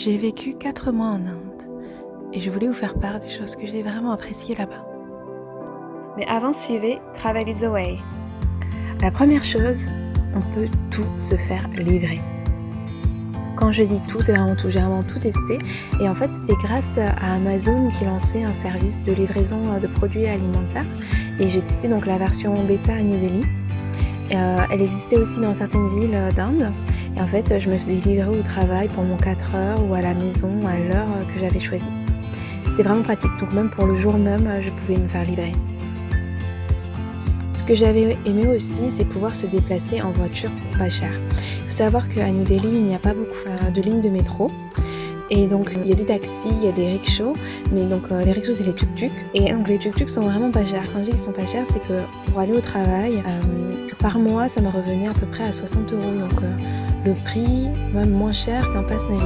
J'ai vécu 4 mois en Inde et je voulais vous faire part des choses que j'ai vraiment appréciées là-bas. Mais avant, suivez Travel is the way. La première chose, on peut tout se faire livrer. Quand je dis tout, c'est vraiment tout. J'ai vraiment tout testé. Et en fait, c'était grâce à Amazon qui lançait un service de livraison de produits alimentaires. Et j'ai testé donc la version bêta à New Delhi. Elle existait aussi dans certaines villes d'Inde. Et en fait, je me faisais livrer au travail pendant 4 heures ou à la maison à l'heure que j'avais choisie. C'était vraiment pratique. Donc même pour le jour même, je pouvais me faire livrer. Ce que j'avais aimé aussi, c'est pouvoir se déplacer en voiture pour pas cher. Il faut savoir qu'à New Delhi, il n'y a pas beaucoup de lignes de métro. Et donc il y a des taxis, il y a des rickshaws, mais donc les rickshaws c'est les tuk-tuk. Et donc les tuk-tuk sont vraiment pas chers. Quand je dis qu'ils sont pas chers, c'est que pour aller au travail, par mois ça me revenait à peu près à 60 €. Donc le prix même moins cher qu'un pass Navigo.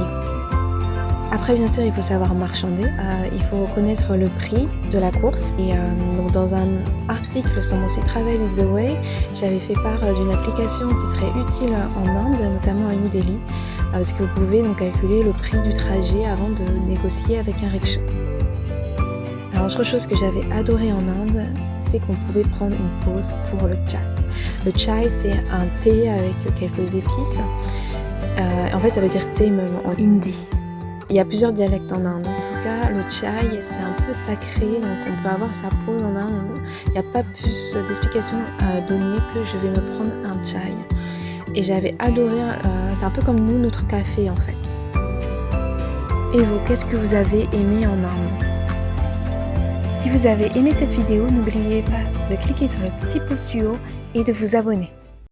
Après bien sûr il faut savoir marchander, il faut connaître le prix de la course. Et donc dans un article sur mon site Travel is the way, j'avais fait part d'une application qui serait utile en Inde, notamment à New Delhi. Parce que vous pouvez donc calculer le prix du trajet avant de négocier avec un rickshaw. Alors autre chose que j'avais adoré en Inde, c'est qu'on pouvait prendre une pause pour le chai. Le chai c'est un thé avec quelques épices. En fait ça veut dire thé même en hindi. Il y a plusieurs dialectes en Inde. En tout cas le chai c'est un peu sacré, donc on peut avoir sa pause en Inde. Il n'y a pas plus d'explications à donner que je vais me prendre un chai. Et j'avais adoré, c'est un peu comme nous, notre café en fait. Et vous, qu'est-ce que vous avez aimé en Inde? Si vous avez aimé cette vidéo, n'oubliez pas de cliquer sur le petit pouce du haut et de vous abonner.